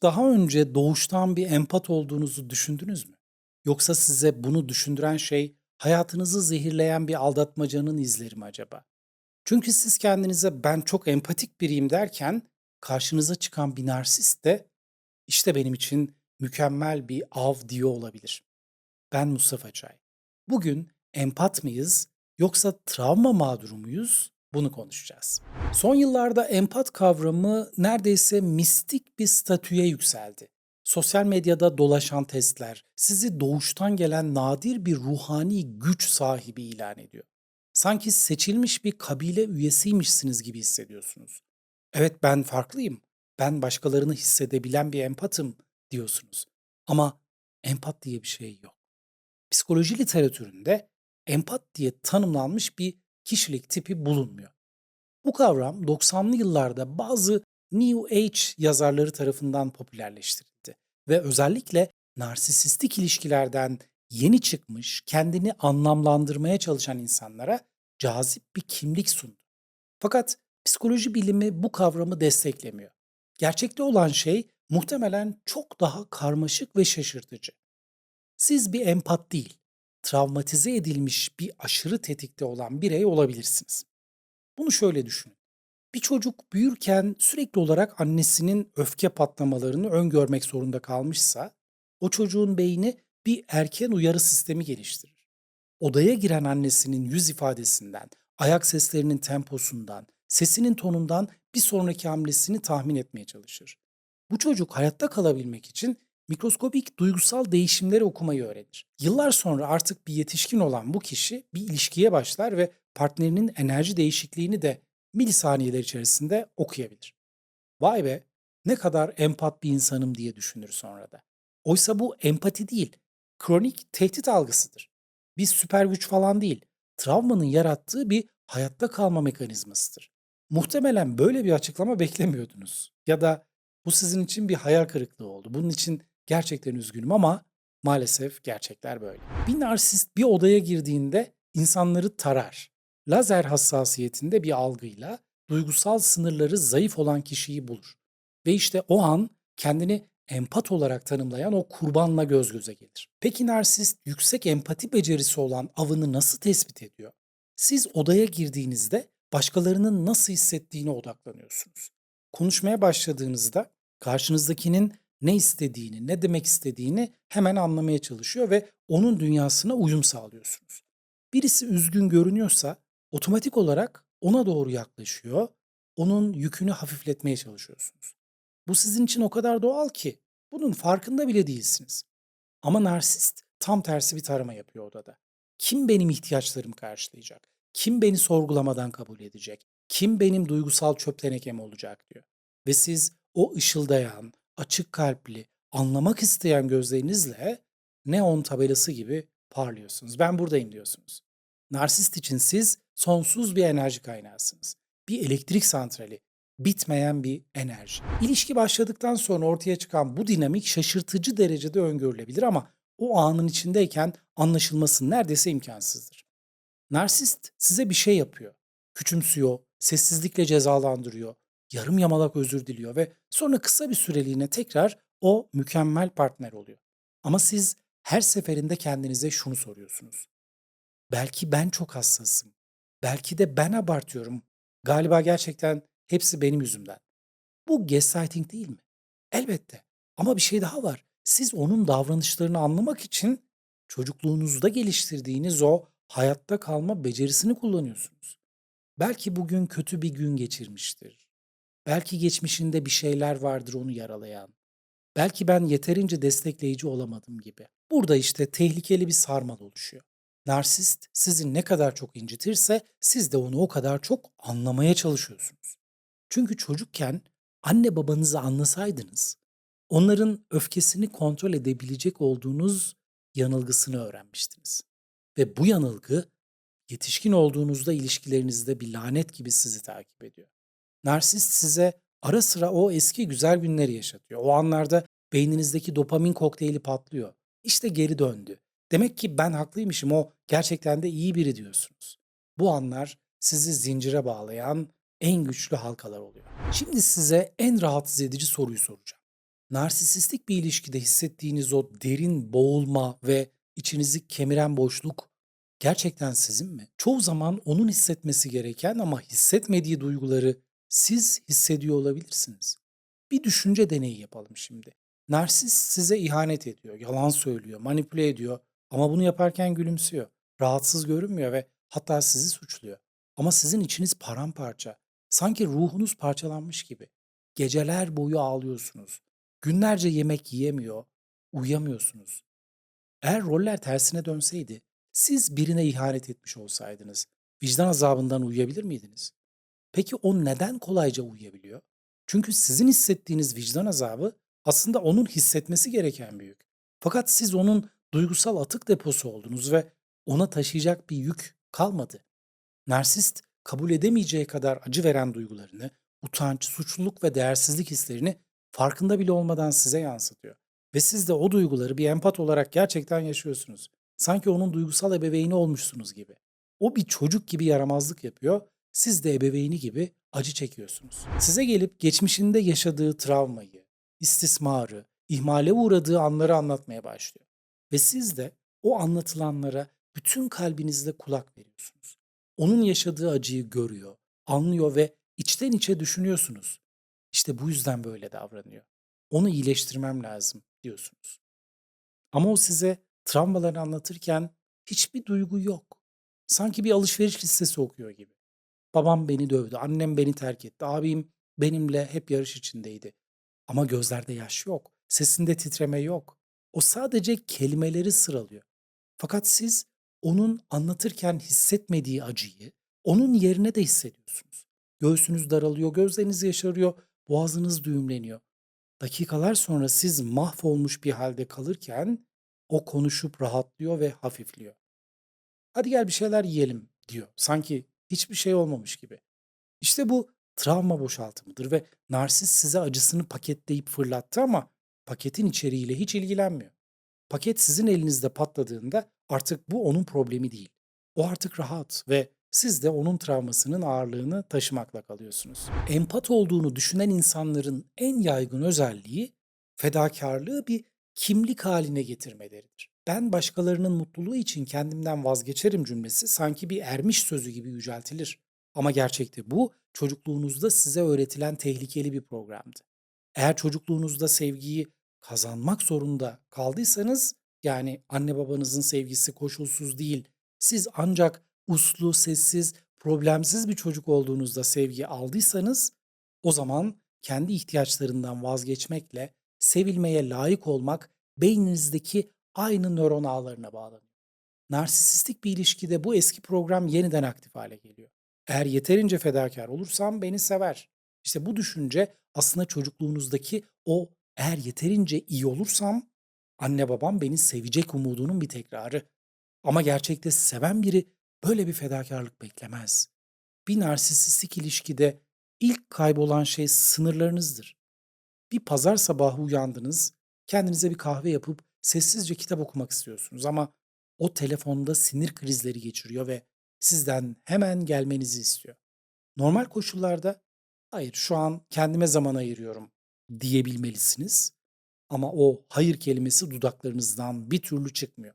Hiç daha önce doğuştan bir empat olduğunuzu düşündünüz mü? Yoksa size bunu düşündüren şey hayatınızı zehirleyen bir aldatmacanın izleri mi acaba? Çünkü siz kendinize ben çok empatik biriyim derken karşınıza çıkan bir narsist de işte benim için mükemmel bir av diyor olabilir. Ben Mustafa Çay. Bugün empat mıyız yoksa travma mağduru muyuz? Bunu konuşacağız. Son yıllarda empat kavramı neredeyse mistik bir statüye yükseldi. Sosyal medyada dolaşan testler sizi doğuştan gelen nadir bir ruhani güç sahibi ilan ediyor. Sanki seçilmiş bir kabile üyesiymişsiniz gibi hissediyorsunuz. Evet, ben farklıyım. Ben başkalarını hissedebilen bir empatım diyorsunuz. Ama empat diye bir şey yok. Psikoloji literatüründe empat diye tanımlanmış bir kişilik tipi bulunmuyor. Bu kavram 90'lı yıllarda bazı New Age yazarları tarafından popülerleştirildi ve özellikle narsisistik ilişkilerden yeni çıkmış, kendini anlamlandırmaya çalışan insanlara cazip bir kimlik sundu. Fakat psikoloji bilimi bu kavramı desteklemiyor. Gerçekte olan şey muhtemelen çok daha karmaşık ve şaşırtıcı. Siz bir empat değil, travmatize edilmiş bir aşırı tetikte olan birey olabilirsiniz. Bunu şöyle düşünün. Bir çocuk büyürken sürekli olarak annesinin öfke patlamalarını öngörmek zorunda kalmışsa, o çocuğun beyni bir erken uyarı sistemi geliştirir. Odaya giren annesinin yüz ifadesinden, ayak seslerinin temposundan, sesinin tonundan bir sonraki hamlesini tahmin etmeye çalışır. Bu çocuk hayatta kalabilmek için mikroskobik duygusal değişimleri okumayı öğrenir. Yıllar sonra artık bir yetişkin olan bu kişi bir ilişkiye başlar ve partnerinin enerji değişikliğini de milisaniyeler içerisinde okuyabilir. Vay be, ne kadar empat bir insanım diye düşünür sonra da. Oysa bu empati değil, kronik tehdit algısıdır. Bir süper güç falan değil, travmanın yarattığı bir hayatta kalma mekanizmasıdır. Muhtemelen böyle bir açıklama beklemiyordunuz. Ya da bu sizin için bir hayal kırıklığı oldu. Bunun için gerçekten üzgünüm ama maalesef gerçekler böyle. Bir narsist bir odaya girdiğinde insanları tarar. Lazer hassasiyetinde bir algıyla duygusal sınırları zayıf olan kişiyi bulur. Ve işte o an kendini empat olarak tanımlayan o kurbanla göz göze gelir. Peki narsist yüksek empati becerisi olan avını nasıl tespit ediyor? Siz odaya girdiğinizde başkalarının nasıl hissettiğine odaklanıyorsunuz. Konuşmaya başladığınızda karşınızdakinin ne istediğini, ne demek istediğini hemen anlamaya çalışıyor ve onun dünyasına uyum sağlıyorsunuz. Birisi üzgün görünüyorsa otomatik olarak ona doğru yaklaşıyor, onun yükünü hafifletmeye çalışıyorsunuz. Bu sizin için o kadar doğal ki bunun farkında bile değilsiniz. Ama narsist tam tersi bir tarama yapıyor odada. Kim benim ihtiyaçlarımı karşılayacak? Kim beni sorgulamadan kabul edecek? Kim benim duygusal çöp tenekem olacak diyor. Ve siz o ışıldayan, açık kalpli, anlamak isteyen gözlerinizle neon tabelası gibi parlıyorsunuz. Ben buradayım diyorsunuz. Narsist için siz sonsuz bir enerji kaynağısınız. Bir elektrik santrali, bitmeyen bir enerji. İlişki başladıktan sonra ortaya çıkan bu dinamik şaşırtıcı derecede öngörülebilir ama o anın içindeyken anlaşılması neredeyse imkansızdır. Narsist size bir şey yapıyor. Küçümsüyor, sessizlikle cezalandırıyor, yarım yamalak özür diliyor ve sonra kısa bir süreliğine tekrar o mükemmel partner oluyor. Ama siz her seferinde kendinize şunu soruyorsunuz. Belki ben çok hassasım. Belki de ben abartıyorum. Galiba gerçekten hepsi benim yüzümden. Bu gaslighting değil mi? Elbette. Ama bir şey daha var. Siz onun davranışlarını anlamak için çocukluğunuzda geliştirdiğiniz o hayatta kalma becerisini kullanıyorsunuz. Belki bugün kötü bir gün geçirmiştir. Belki geçmişinde bir şeyler vardır onu yaralayan. Belki ben yeterince destekleyici olamadım gibi. Burada işte tehlikeli bir sarmal oluşuyor. Narsist sizi ne kadar çok incitirse siz de onu o kadar çok anlamaya çalışıyorsunuz. Çünkü çocukken anne babanızı anlasaydınız, onların öfkesini kontrol edebilecek olduğunuz yanılgısını öğrenmiştiniz. Ve bu yanılgı yetişkin olduğunuzda ilişkilerinizde bir lanet gibi sizi takip ediyor. Narsist size ara sıra o eski güzel günleri yaşatıyor. O anlarda beyninizdeki dopamin kokteyli patlıyor. İşte geri döndü. Demek ki ben haklıymışım, o gerçekten de iyi biri diyorsunuz. Bu anlar sizi zincire bağlayan en güçlü halkalar oluyor. Şimdi size en rahatsız edici soruyu soracağım. Narsistik bir ilişkide hissettiğiniz o derin boğulma ve içinizi kemiren boşluk gerçekten sizin mi? Çoğu zaman onun hissetmesi gereken ama hissetmediği duyguları siz hissediyor olabilirsiniz. Bir düşünce deneyi yapalım şimdi. Narsist size ihanet ediyor, yalan söylüyor, manipüle ediyor ama bunu yaparken gülümsüyor. Rahatsız görünmüyor ve hatta sizi suçluyor. Ama sizin içiniz paramparça. Sanki ruhunuz parçalanmış gibi. Geceler boyu ağlıyorsunuz. Günlerce yemek yiyemiyor, uyuyamıyorsunuz. Eğer roller tersine dönseydi, siz birine ihanet etmiş olsaydınız, vicdan azabından uyuyabilir miydiniz? Peki o neden kolayca uyuyabiliyor? Çünkü sizin hissettiğiniz vicdan azabı aslında onun hissetmesi gereken bir yük. Fakat siz onun duygusal atık deposu oldunuz ve ona taşıyacak bir yük kalmadı. Narsist kabul edemeyeceği kadar acı veren duygularını, utanç, suçluluk ve değersizlik hislerini farkında bile olmadan size yansıtıyor. Ve siz de o duyguları bir empat olarak gerçekten yaşıyorsunuz. Sanki onun duygusal ebeveyni olmuşsunuz gibi. O bir çocuk gibi yaramazlık yapıyor, siz de ebeveyni gibi acı çekiyorsunuz. Size gelip geçmişinde yaşadığı travmayı, istismarı, ihmale uğradığı anları anlatmaya başlıyor. Ve siz de o anlatılanlara bütün kalbinizle kulak veriyorsunuz. Onun yaşadığı acıyı görüyor, anlıyor ve içten içe düşünüyorsunuz. İşte bu yüzden böyle davranıyor. Onu iyileştirmem lazım diyorsunuz. Ama o size travmalarını anlatırken hiçbir duygu yok. Sanki bir alışveriş listesi okuyor gibi. Babam beni dövdü, annem beni terk etti, abim benimle hep yarış içindeydi. Ama gözlerde yaş yok, sesinde titreme yok. O sadece kelimeleri sıralıyor. Fakat siz onun anlatırken hissetmediği acıyı onun yerine de hissediyorsunuz. Göğsünüz daralıyor, gözleriniz yaşarıyor, boğazınız düğümleniyor. Dakikalar sonra siz mahvolmuş bir halde kalırken o konuşup rahatlıyor ve hafifliyor. Hadi gel bir şeyler yiyelim diyor. Sanki hiçbir şey olmamış gibi. İşte bu travma boşaltımıdır ve narsist size acısını paketleyip fırlattı ama paketin içeriğiyle hiç ilgilenmiyor. Paket sizin elinizde patladığında artık bu onun problemi değil. O artık rahat ve siz de onun travmasının ağırlığını taşımakla kalıyorsunuz. Empat olduğunu düşünen insanların en yaygın özelliği fedakarlığı bir kimlik haline getirmeleridir. Ben başkalarının mutluluğu için kendimden vazgeçerim cümlesi sanki bir ermiş sözü gibi yüceltilir. Ama gerçekte bu çocukluğunuzda size öğretilen tehlikeli bir programdı. Eğer çocukluğunuzda sevgiyi kazanmak zorunda kaldıysanız, yani anne babanızın sevgisi koşulsuz değil, siz ancak uslu, sessiz, problemsiz bir çocuk olduğunuzda sevgi aldıysanız, o zaman kendi ihtiyaçlarından vazgeçmekle sevilmeye layık olmak beyninizdeki aynı nöron ağlarına bağlanıyor. Narsistik bir ilişkide bu eski program yeniden aktif hale geliyor. Eğer yeterince fedakar olursam beni sever. İşte bu düşünce aslında çocukluğunuzdaki o eğer yeterince iyi olursam anne babam beni sevecek umudunun bir tekrarı. Ama gerçekte seven biri böyle bir fedakarlık beklemez. Bir narsistik ilişkide ilk kaybolan şey sınırlarınızdır. Bir pazar sabahı uyandınız, kendinize bir kahve yapıp sessizce kitap okumak istiyorsunuz ama o telefonda sinir krizleri geçiriyor ve sizden hemen gelmenizi istiyor. Normal koşullarda hayır şu an kendime zaman ayırıyorum diyebilmelisiniz ama o hayır kelimesi dudaklarınızdan bir türlü çıkmıyor.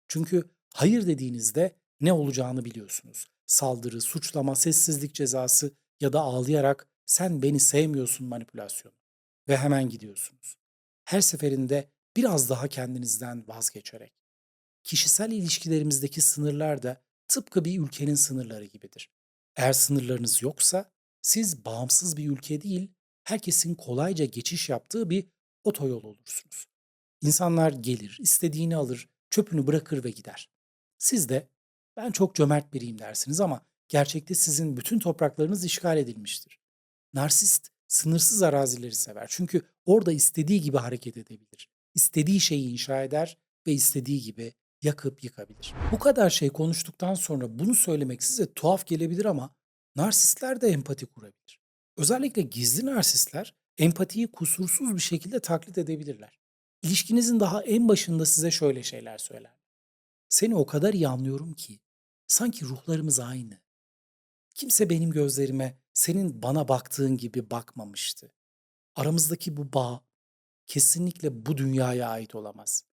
Çünkü hayır dediğinizde ne olacağını biliyorsunuz. Saldırı, suçlama, sessizlik cezası ya da ağlayarak sen beni sevmiyorsun manipülasyonu ve hemen gidiyorsunuz. Her seferinde biraz daha kendinizden vazgeçerek. Kişisel ilişkilerimizdeki sınırlar da tıpkı bir ülkenin sınırları gibidir. Eğer sınırlarınız yoksa siz bağımsız bir ülke değil, herkesin kolayca geçiş yaptığı bir otoyol olursunuz. İnsanlar gelir, istediğini alır, çöpünü bırakır ve gider. Siz de ben çok cömert biriyim dersiniz ama gerçekte sizin bütün topraklarınız işgal edilmiştir. Narsist sınırsız arazileri sever. Çünkü orada istediği gibi hareket edebilir. İstediği şeyi inşa eder ve istediği gibi yakıp yıkabilir. Bu kadar şey konuştuktan sonra bunu söylemek size tuhaf gelebilir ama narsistler de empati kurabilir. Özellikle gizli narsistler empatiyi kusursuz bir şekilde taklit edebilirler. İlişkinizin daha en başında size şöyle şeyler söyler. Seni o kadar iyi anlıyorum ki sanki ruhlarımız aynı. Kimse benim gözlerime senin bana baktığın gibi bakmamıştı. Aramızdaki bu bağ kesinlikle bu dünyaya ait olamaz.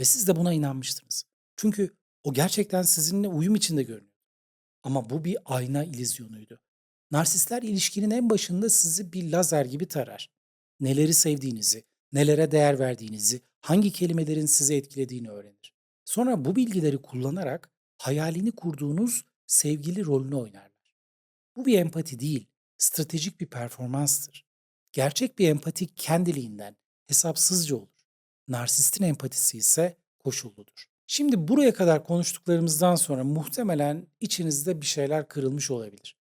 Ve siz de buna inanmıştınız. Çünkü o gerçekten sizinle uyum içinde görünüyor. Ama bu bir ayna illüzyonuydu. Narsistler ilişkinin en başında sizi bir lazer gibi tarar. Neleri sevdiğinizi, nelere değer verdiğinizi, hangi kelimelerin sizi etkilediğini öğrenir. Sonra bu bilgileri kullanarak hayalini kurduğunuz sevgili rolünü oynarlar. Bu bir empati değil, stratejik bir performanstır. Gerçek bir empati kendiliğinden, hesapsızca olur. Narsistin empatisi ise koşulludur. Şimdi buraya kadar konuştuklarımızdan sonra muhtemelen içinizde bir şeyler kırılmış olabilir.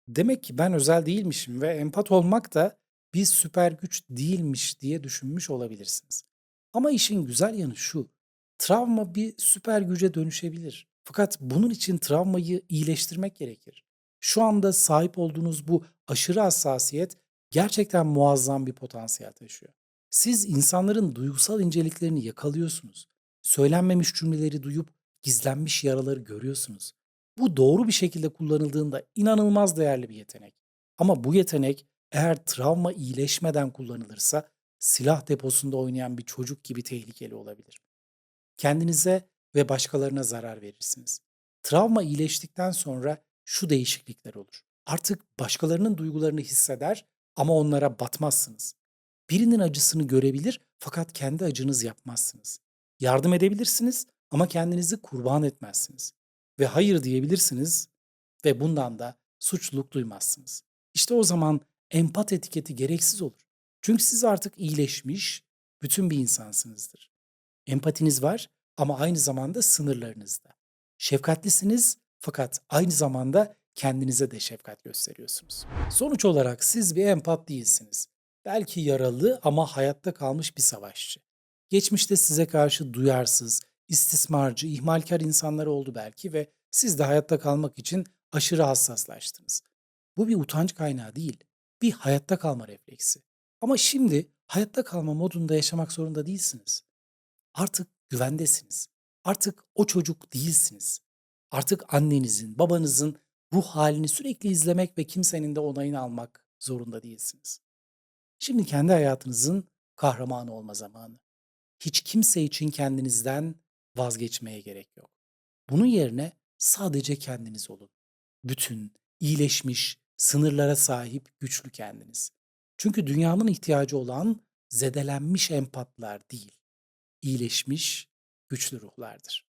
Demek ki ben özel değilmişim ve empat olmak da bir süper güç değilmiş diye düşünmüş olabilirsiniz. Ama işin güzel yanı şu. Travma bir süper güce dönüşebilir. Fakat bunun için travmayı iyileştirmek gerekir. Şu anda sahip olduğunuz bu aşırı hassasiyet gerçekten muazzam bir potansiyel taşıyor. Siz insanların duygusal inceliklerini yakalıyorsunuz. Söylenmemiş cümleleri duyup gizlenmiş yaraları görüyorsunuz. Bu doğru bir şekilde kullanıldığında inanılmaz değerli bir yetenek. Ama bu yetenek eğer travma iyileşmeden kullanılırsa silah deposunda oynayan bir çocuk gibi tehlikeli olabilir. Kendinize ve başkalarına zarar verirsiniz. Travma iyileştikten sonra şu değişiklikler olur. Artık başkalarının duygularını hisseder ama onlara batmazsınız. Birinin acısını görebilir fakat kendi acınız yapmazsınız. Yardım edebilirsiniz ama kendinizi kurban etmezsiniz. Ve hayır diyebilirsiniz ve bundan da suçluluk duymazsınız. İşte o zaman empat etiketi gereksiz olur. Çünkü siz artık iyileşmiş, bütün bir insansınızdır. Empatiniz var ama aynı zamanda sınırlarınız da. Şefkatlisiniz fakat aynı zamanda kendinize de şefkat gösteriyorsunuz. Sonuç olarak siz bir empat değilsiniz. Belki yaralı ama hayatta kalmış bir savaşçı. Geçmişte size karşı duyarsız, istismarcı, ihmalkar insanlar oldu belki ve siz de hayatta kalmak için aşırı hassaslaştınız. Bu bir utanç kaynağı değil, bir hayatta kalma refleksi. Ama şimdi hayatta kalma modunda yaşamak zorunda değilsiniz. Artık güvendesiniz. Artık o çocuk değilsiniz. Artık annenizin, babanızın ruh halini sürekli izlemek ve kimsenin de onayını almak zorunda değilsiniz. Şimdi kendi hayatınızın kahramanı olma zamanı. Hiç kimse için kendinizden vazgeçmeye gerek yok. Bunun yerine sadece kendiniz olun. Bütün, iyileşmiş, sınırlara sahip güçlü kendiniz. Çünkü dünyanın ihtiyacı olan zedelenmiş empatlar değil, iyileşmiş, güçlü ruhlardır.